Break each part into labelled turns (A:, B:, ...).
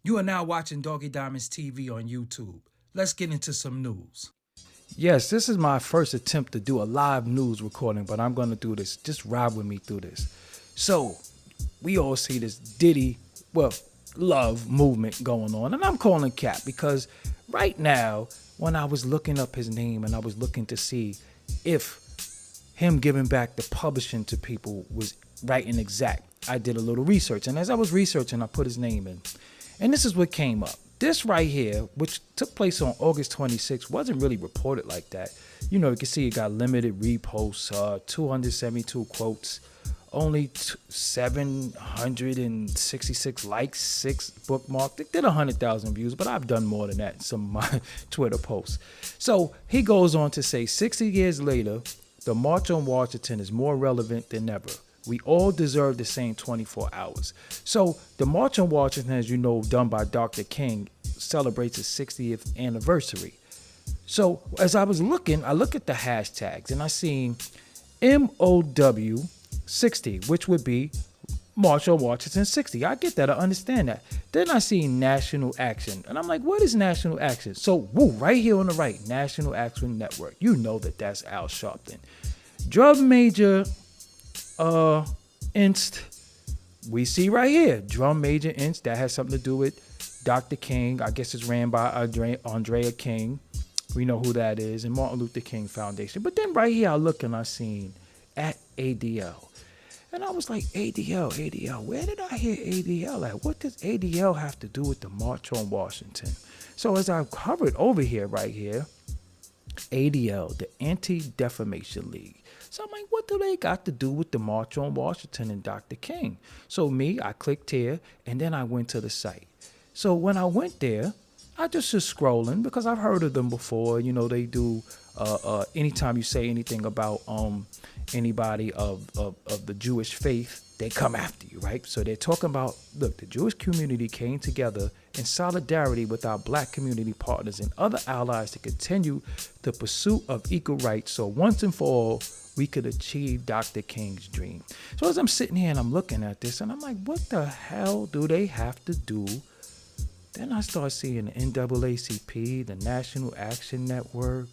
A: You are now watching Doggie Diamonds TV on YouTube. Let's get into some news.
B: Yes, this is my first attempt to do a live news recording, but I'm going to do this. Just ride with me through this. So, we all see this Diddy, well, love movement going on. And I'm calling cap because right now, when I was looking up his name and I was looking to see if him giving back the publishing to people was right and exact, I did a little research. And as I was researching, I put his name in. And this is what came up. This right here, which took place on August 26th, wasn't really reported like that. You know, you can see it got limited reposts, 272 quotes, only 766 likes, 6 bookmarks. It did 100,000 views, but I've done more than that in some of my Twitter posts. So he goes on to say, 60 years later, the March on Washington is more relevant than ever. We all deserve the same 24 hours. So the March on Washington, as you know, done by Dr. King, celebrates its 60th anniversary. So as I was looking, I look at the hashtags and I seen MOW 60, which would be March on Washington 60. I get that. I understand that. Then I see National Action. And I'm like, what is National Action? So, right here on the right, National Action Network. You know that's Al Sharpton. Drum Major Inst, we see right here, Drum Major Inst, that has something to do with Dr. King. I guess it's ran by Andrea King. We know who that is, and Martin Luther King Foundation. But then right here, I look and I seen at ADL. And I was like, ADL, where did I hear ADL at? What does ADL have to do with the March on Washington? So as I hovered over here, right here, ADL, the Anti-Defamation League. So I'm like, what do they got to do with the March on Washington and Dr. King? So I clicked here, and then I went to the site. So when I went there, I just was scrolling because I've heard of them before. You know, they do, anytime you say anything about anybody of the Jewish faith, they come after you, right? So they're talking about, look, the Jewish community came together in solidarity with our black community partners and other allies to continue the pursuit of equal rights so once and for all, we could achieve Dr. King's dream. So as I'm sitting here and I'm looking at this and I'm like, what the hell do they have to do? Then I start seeing the NAACP, the National Action Network.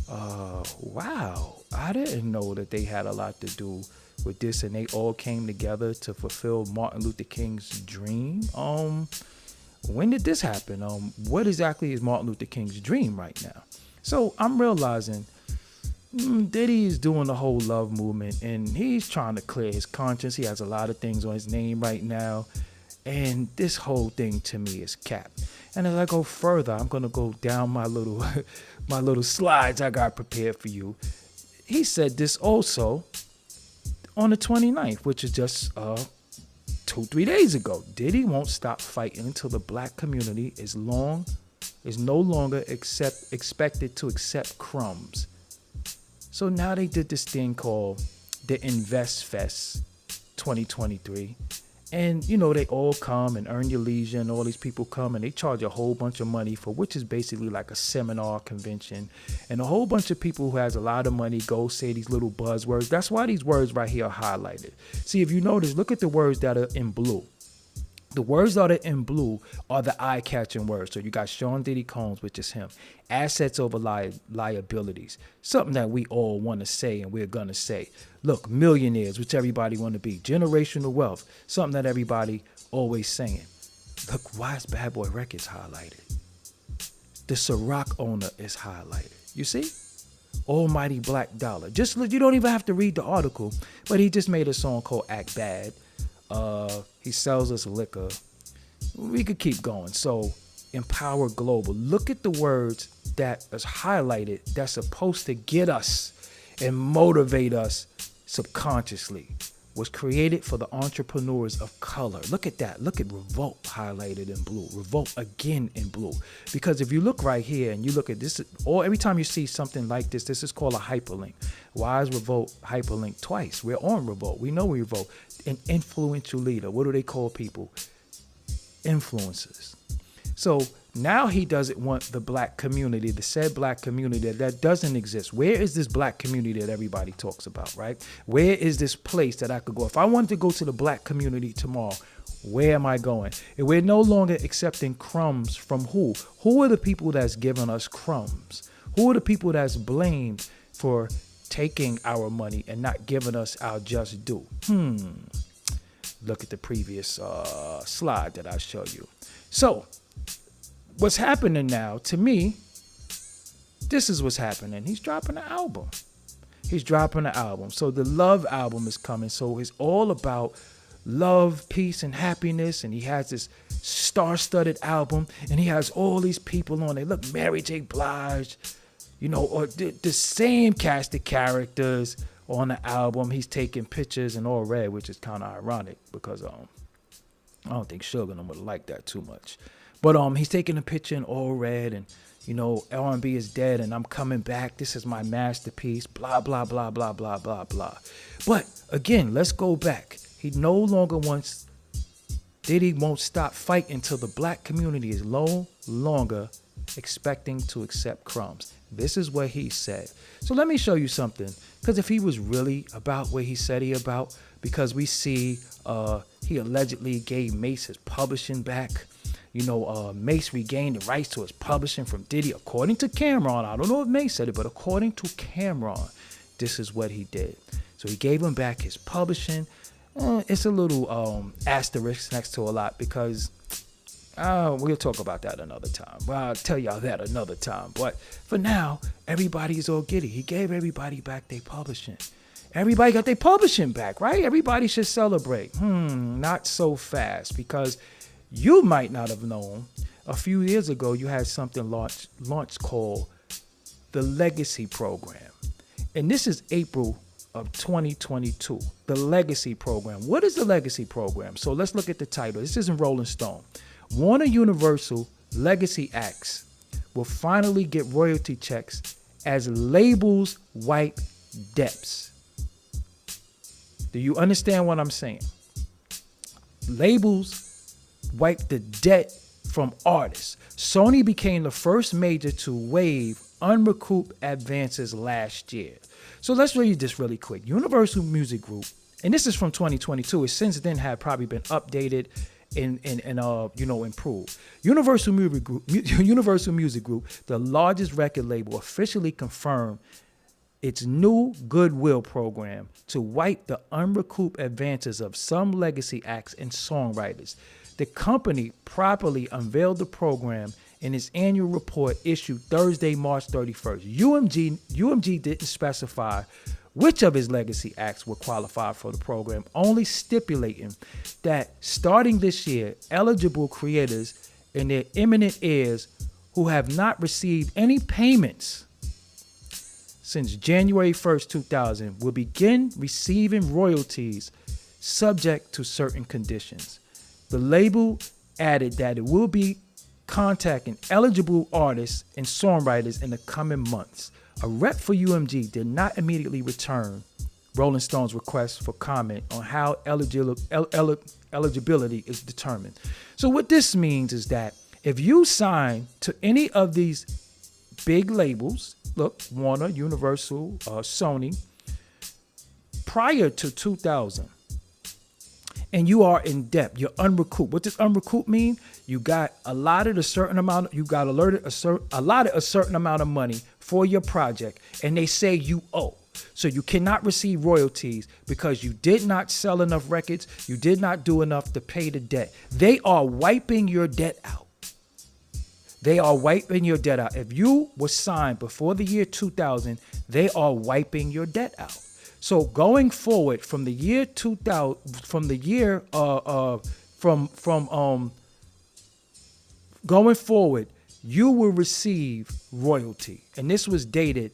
B: Wow, I didn't know that they had a lot to do with this and they all came together to fulfill Martin Luther King's dream. When did this happen? What exactly is Martin Luther King's dream right now? So I'm realizing Diddy is doing the whole love movement and he's trying to clear his conscience. He has a lot of things on his name right now. And this whole thing to me is cap. And as I go further, I'm gonna go down my little my little slides I got prepared for you. He said this also on the 29th, which is just 2-3 days ago. Diddy won't stop fighting until the black community is no longer expected to accept crumbs. So now they did this thing called the Invest Fest 2023. And, you know, they all come and Earn Your Leisure and all these people come and they charge a whole bunch of money for which is basically like a seminar convention. And a whole bunch of people who has a lot of money go say these little buzzwords. That's why these words right here are highlighted. See, if you notice, look at the words that are in blue. The words that are in blue are the eye-catching words. So you got Sean Diddy Combs, which is him. Assets over liabilities. Something that we all want to say and we're going to say. Look, millionaires, which everybody want to be. Generational wealth. Something that everybody always saying. Look, why is Bad Boy Records highlighted? The Ciroc owner is highlighted. You see? Almighty Black Dollar. Just you don't even have to read the article, but he just made a song called Act Bad. He sells us liquor. We could keep going. So, Empower Global. Look at the words that is highlighted that's supposed to get us and motivate us subconsciously. Was created for the entrepreneurs of color. Look at that. Look at Revolt highlighted in blue. Revolt again in blue. Because if you look right here and you look at this, or every time you see something like this, this is called a hyperlink. Why is Revolt hyperlinked twice? We're on Revolt. We know we Revolt. An influential leader. What do they call people? Influencers. So Now he doesn't want the black community, the said black community that doesn't exist. Where is this black community that everybody talks about, right? Where is this place that I could go? If I wanted to go to the black community tomorrow, where am I going? And we're no longer accepting crumbs from who? Who are the people that's giving us crumbs? Who are the people that's blamed for taking our money and not giving us our just due? Look at the previous slide that I showed you. So what's happening now, to me, this is what's happening. He's dropping an album. So the Love album is coming. So it's all about love, peace, and happiness. And he has this star-studded album. And he has all these people on it. Look, Mary J. Blige, or the same cast of characters on the album. He's taking pictures in all red, which is kind of ironic because I don't think Suge and them would like that too much. But he's taking a picture in all red, and R&B is dead, and I'm coming back. This is my masterpiece. Blah blah blah blah blah blah blah. But again, let's go back. He no longer wants. Diddy won't stop fighting until the black community is no longer expecting to accept crumbs. This is what he said. So let me show you something. Because if he was really about what he said he about, because we see he allegedly gave Mace his publishing back. Mace regained the rights to his publishing from Diddy, according to Cameron. I don't know if Mace said it, but according to Cameron, this is what he did. So he gave him back his publishing. It's a little asterisk next to a lot because we'll talk about that another time. Well, I'll tell y'all that another time. But for now, everybody's all giddy. He gave everybody back their publishing. Everybody got their publishing back, right? Everybody should celebrate. Not so fast, because you might not have known. A few years ago, you had something launched called the Legacy Program. And this is April of 2022. The Legacy Program. What is the Legacy Program? So let's look at the title. This is in Rolling Stone. Warner Universal Legacy acts will finally get royalty checks as labels wipe debts. Do you understand what I'm saying? Labels wipe the debt from artists. Sony became the first major to waive unrecouped advances last year. So let's read this really quick. Universal Music Group, and this is from 2022. It since then had probably been updated and improved. Universal Music Group, the largest record label, officially confirmed its new Goodwill program to wipe the unrecouped advances of some legacy acts and songwriters. The company properly unveiled the program in its annual report issued Thursday, March 31st. UMG didn't specify which of his legacy acts would qualify for the program, only stipulating that starting this year, eligible creators and their imminent heirs who have not received any payments since January 1st, 2000 will begin receiving royalties subject to certain conditions. The label added that it will be contacting eligible artists and songwriters in the coming months. A rep for UMG did not immediately return Rolling Stone's request for comment on how eligibility is determined. So what this means is that if you sign to any of these big labels, look, Warner, Universal, Sony, prior to 2000, and you are in debt, you're unrecouped. What does unrecouped mean? You got allotted a certain amount a certain amount of money for your project, and they say you owe. So you cannot receive royalties because you did not sell enough records, you did not do enough to pay the debt. They are wiping your debt out. If you were signed before the year 2000, they are wiping your debt out. So going forward from the year 2000, going forward, you will receive royalty. And this was dated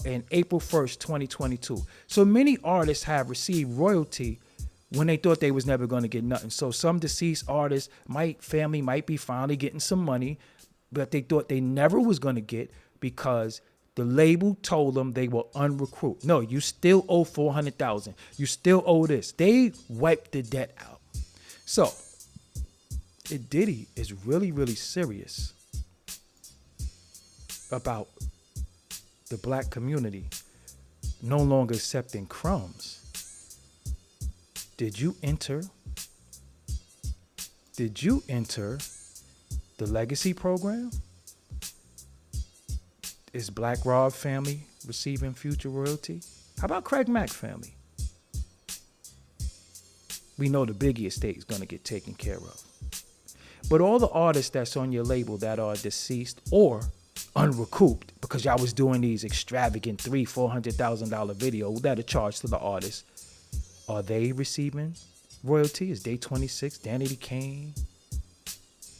B: in April 1st, 2022. So many artists have received royalty when they thought they was never going to get nothing. So some deceased artists, family might be finally getting some money, but they thought they never was going to get because the label told them they were unrecouped. No, you still owe $400,000. You still owe this. They wiped the debt out. So Diddy is really, really serious about the black community no longer accepting crumbs, did you enter the legacy program? Is Black Rob family receiving future royalty? How about Craig Mack family? We know the Biggie estate is going to get taken care of. But all the artists that's on your label that are deceased or unrecouped, because y'all was doing these extravagant $300,000-$400,000 videos that are charged to the artists, are they receiving royalty? Is Day 26, Danity Kane?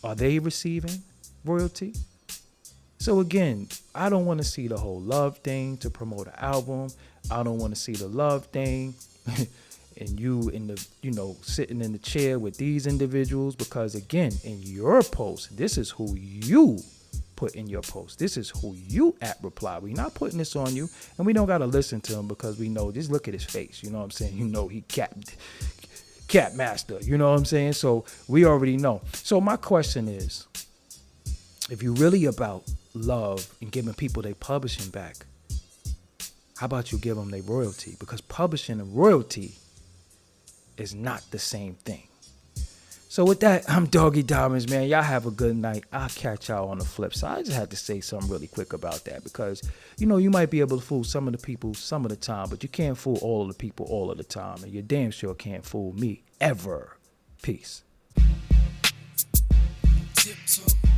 B: Are they receiving royalty? So again, I don't want to see the whole love thing to promote an album. I don't want to see the love thing and you in the, sitting in the chair with these individuals, because again, in your post, this is who you put in your post. This is who you at reply. We're not putting this on you, and we don't got to listen to him because we know, just look at his face. You know what I'm saying? He cat master. You know what I'm saying? So we already know. So my question is, if you're really about love and giving people their publishing back, how about you give them their royalty? Because publishing and royalty is not the same thing. So with that, I'm Doggie Diamonds, man. Y'all have a good night. I'll catch y'all on the flip side. I just had to say something really quick about that because, you might be able to fool some of the people some of the time, but you can't fool all of the people all of the time. And you damn sure can't fool me ever. Peace.
C: Tiptoe.